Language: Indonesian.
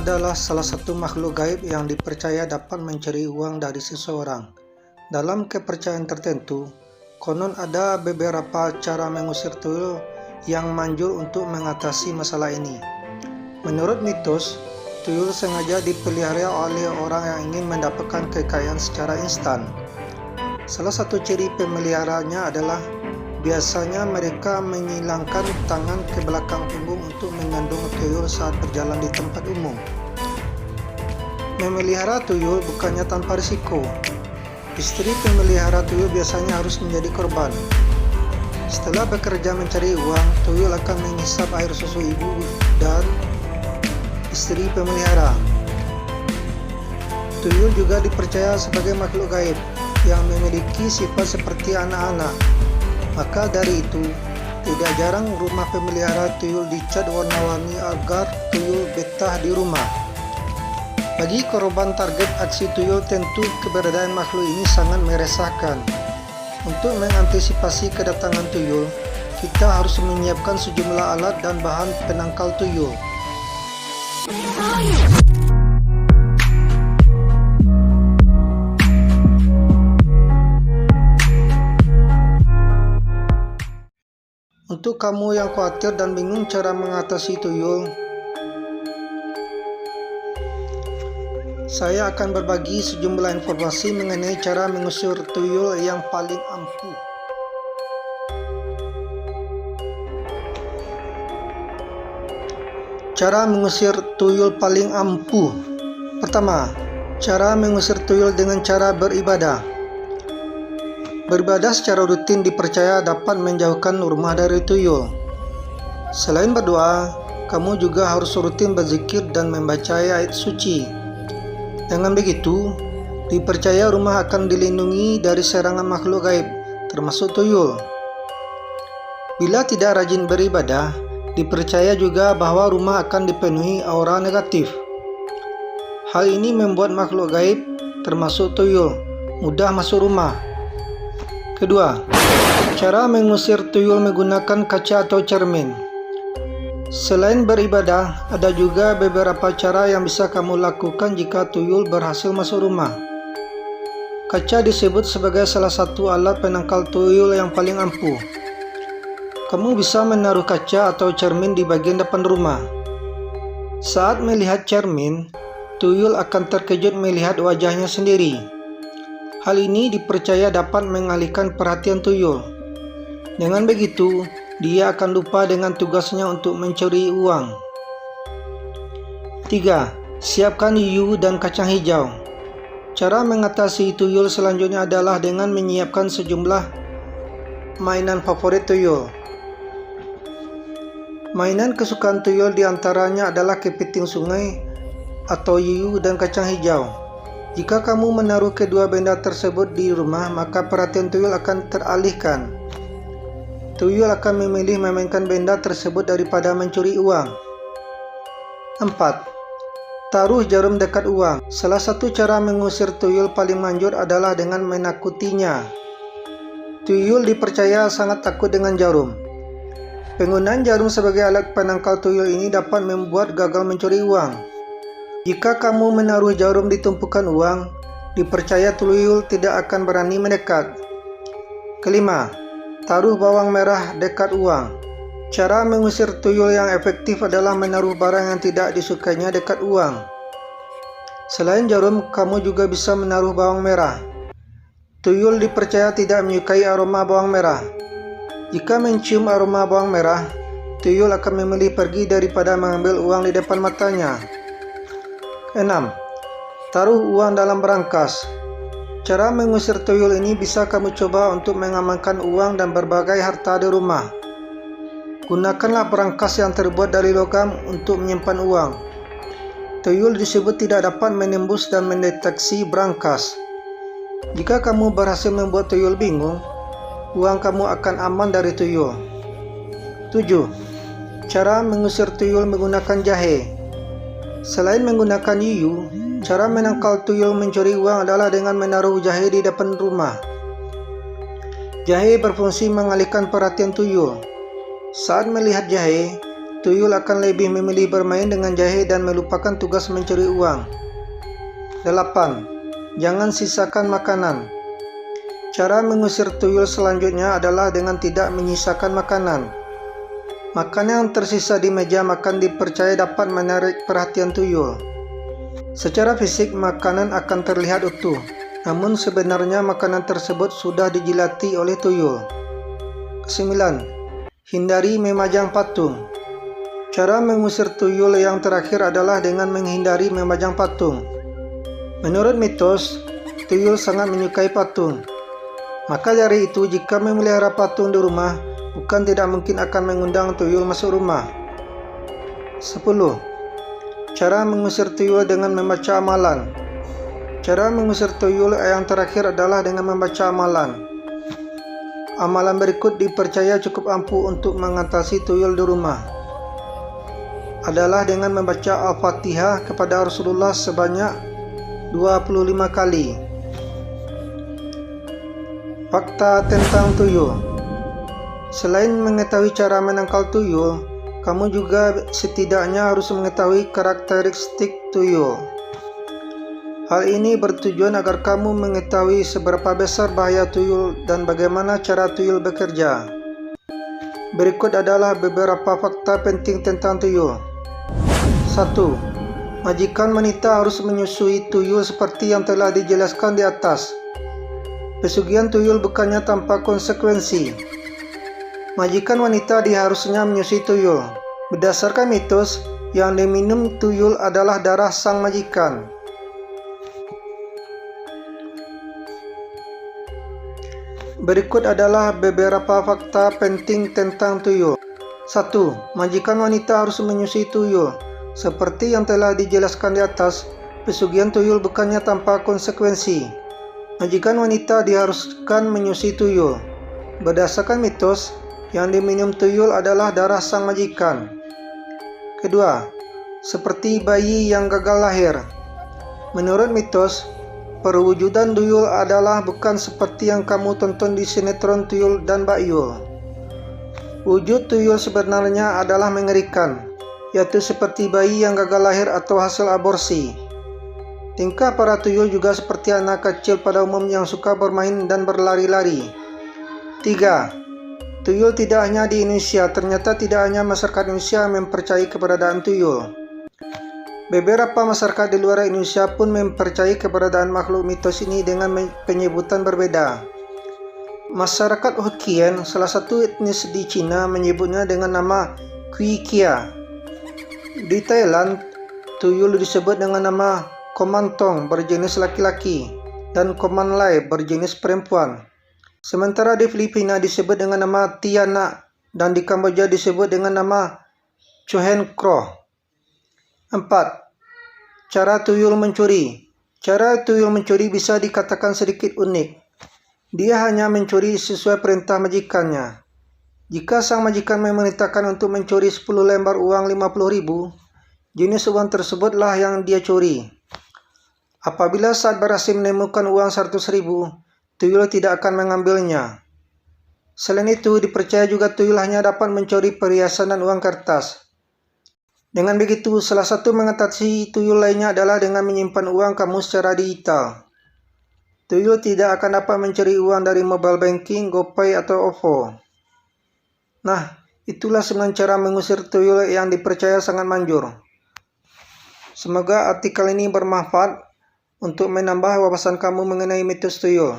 adalah salah satu makhluk gaib yang dipercaya dapat mencuri uang dari seseorang. Dalam kepercayaan tertentu, konon ada beberapa cara mengusir tuyul yang manjur untuk mengatasi masalah ini. Menurut mitos, tuyul sengaja dipelihara oleh orang yang ingin mendapatkan kekayaan secara instan. Salah satu ciri pemeliharaannya adalah biasanya mereka menyilangkan tangan ke belakang punggung untuk mengandung tuyul saat berjalan di tempat umum. Memelihara tuyul bukannya tanpa risiko. Istri pemelihara tuyul biasanya harus menjadi korban. Setelah bekerja mencari uang, tuyul akan menghisap air susu ibu dan istri pemelihara. Tuyul juga dipercaya sebagai makhluk gaib yang memiliki sifat seperti anak-anak. Maka dari itu, tidak jarang rumah pemelihara tuyul dicat warna-warni agar tuyul betah di rumah. Bagi korban target aksi tuyul, tentu keberadaan makhluk ini sangat meresahkan. Untuk mengantisipasi kedatangan tuyul, kita harus menyiapkan sejumlah alat dan bahan penangkal tuyul. Untuk kamu yang khawatir dan bingung cara mengatasi tuyul, saya akan berbagi sejumlah informasi mengenai cara mengusir tuyul yang paling ampuh. Cara mengusir tuyul paling ampuh. Pertama, cara mengusir tuyul dengan cara beribadah. Beribadah secara rutin dipercaya dapat menjauhkan rumah dari tuyul. Selain berdoa, kamu juga harus rutin berzikir dan membaca ayat suci. Dengan begitu, dipercaya rumah akan dilindungi dari serangan makhluk gaib, termasuk tuyul. Bila tidak rajin beribadah, dipercaya juga bahwa rumah akan dipenuhi aura negatif. Hal ini membuat makhluk gaib, termasuk tuyul, mudah masuk rumah. Kedua, cara mengusir tuyul menggunakan kaca atau cermin. Selain beribadah, ada juga beberapa cara yang bisa kamu lakukan jika tuyul berhasil masuk rumah. Kaca disebut sebagai salah satu alat penangkal tuyul yang paling ampuh. Kamu bisa menaruh kaca atau cermin di bagian depan rumah. Saat melihat cermin, tuyul akan terkejut melihat wajahnya sendiri. Hal ini dipercaya dapat mengalihkan perhatian tuyul. Dengan begitu, dia akan lupa dengan tugasnya untuk mencuri uang. 3. Siapkan yuyu dan kacang hijau. Cara mengatasi tuyul selanjutnya adalah dengan menyiapkan sejumlah mainan favorit tuyul. Mainan kesukaan tuyul diantaranya adalah kepiting sungai atau yuyu dan kacang hijau. Jika kamu menaruh kedua benda tersebut di rumah, maka perhatian tuyul akan teralihkan. Tuyul akan memilih memainkan benda tersebut daripada mencuri uang. 4. Taruh jarum dekat uang. Salah satu cara mengusir tuyul paling manjur adalah dengan menakutinya. Tuyul dipercaya sangat takut dengan jarum. Penggunaan jarum sebagai alat penangkal tuyul ini dapat membuat gagal mencuri uang. Jika kamu menaruh jarum di tumpukan uang, dipercaya tuyul tidak akan berani mendekat. Kelima, taruh bawang merah dekat uang. Cara mengusir tuyul yang efektif adalah menaruh barang yang tidak disukainya dekat uang. Selain jarum, kamu juga bisa menaruh bawang merah. Tuyul dipercaya tidak menyukai aroma bawang merah. Jika mencium aroma bawang merah, tuyul akan memilih pergi daripada mengambil uang di depan matanya. 6. Taruh uang dalam berangkas. Cara mengusir tuyul ini bisa kamu coba untuk mengamankan uang dan berbagai harta di rumah. Gunakanlah berangkas yang terbuat dari logam untuk menyimpan uang. Tuyul disebut tidak dapat menembus dan mendeteksi berangkas. Jika kamu berhasil membuat tuyul bingung, uang kamu akan aman dari tuyul. 7. Cara mengusir tuyul menggunakan jahe. Selain menggunakan yuyu, cara menangkal tuyul mencuri uang adalah dengan menaruh jahe di depan rumah. Jahe berfungsi mengalihkan perhatian tuyul. Saat melihat jahe, tuyul akan lebih memilih bermain dengan jahe dan melupakan tugas mencari uang. 8. Jangan sisakan makanan. Cara mengusir tuyul selanjutnya adalah dengan tidak menyisakan makanan. Makanan yang tersisa di meja makan dipercaya dapat menarik perhatian tuyul. Secara fisik makanan akan terlihat utuh, namun sebenarnya makanan tersebut sudah dijilati oleh tuyul. 9. Hindari memajang patung. Cara mengusir tuyul yang terakhir adalah dengan menghindari memajang patung. Menurut mitos, tuyul sangat menyukai patung. Maka dari itu, jika memelihara patung di rumah, bukan tidak mungkin akan mengundang tuyul masuk rumah. 10. Cara mengusir tuyul dengan membaca amalan. Cara mengusir tuyul yang terakhir adalah dengan membaca amalan. Amalan berikut dipercaya cukup ampuh untuk mengatasi tuyul di rumah. Adalah dengan membaca Al-Fatihah kepada Rasulullah sebanyak 25 kali. Fakta tentang tuyul. Selain mengetahui cara menangkal tuyul, kamu juga setidaknya harus mengetahui karakteristik tuyul. Hal ini bertujuan agar kamu mengetahui seberapa besar bahaya tuyul dan bagaimana cara tuyul bekerja. Berikut adalah beberapa fakta penting tentang tuyul. 1. Majikan wanita harus menyusui tuyul seperti yang telah dijelaskan di atas. Pesugihan tuyul bukannya tanpa konsekuensi. Majikan wanita diharusnya menyusui tuyul. Berdasarkan mitos, yang diminum tuyul adalah darah sang majikan. Berikut adalah beberapa fakta penting tentang tuyul. 1. Majikan wanita harus menyusui tuyul. Seperti yang telah dijelaskan di atas, pesugihan tuyul bukannya tanpa konsekuensi. Majikan wanita diharuskan menyusui tuyul. Berdasarkan mitos, yang diminum tuyul adalah darah sang majikan. Kedua, seperti bayi yang gagal lahir. Menurut mitos, perwujudan tuyul adalah bukan seperti yang kamu tonton di sinetron Tuyul dan Mbak Yul. Wujud tuyul sebenarnya adalah mengerikan, yaitu seperti bayi yang gagal lahir atau hasil aborsi. Tingkah para tuyul juga seperti anak kecil pada umumnya yang suka bermain dan berlari-lari. 3. Tuyul tidak hanya di Indonesia. Ternyata tidak hanya masyarakat Indonesia mempercayai keberadaan tuyul. Beberapa masyarakat di luar Indonesia pun mempercayai keberadaan makhluk mitos ini dengan penyebutan berbeda. Masyarakat Hokkien, salah satu etnis di Cina, menyebutnya dengan nama Kui Kia. Di Thailand, tuyul disebut dengan nama Komantong berjenis laki-laki dan Komanlai berjenis perempuan. Sementara di Filipina disebut dengan nama Tianak dan di Kamboja disebut dengan nama Chohen Kroh. 4. Cara tuyul mencuri. Cara tuyul mencuri bisa dikatakan sedikit unik. Dia hanya mencuri sesuai perintah majikannya. Jika sang majikan memerintahkan untuk mencuri 10 lembar uang 50.000, jenis uang tersebutlah yang dia curi. Apabila saat berhasil menemukan uang 100.000, tuyul tidak akan mengambilnya. Selain itu, dipercaya juga tuyul hanya dapat mencuri perhiasan dan uang kertas. Dengan begitu, salah satu mengatasi tuyul lainnya adalah dengan menyimpan uang kamu secara digital. Tuyul tidak akan dapat mencuri uang dari mobile banking, GoPay, atau OVO. Nah, itulah 9 cara mengusir tuyul yang dipercaya sangat manjur. Semoga artikel ini bermanfaat untuk menambah wawasan kamu mengenai mitos tuyul.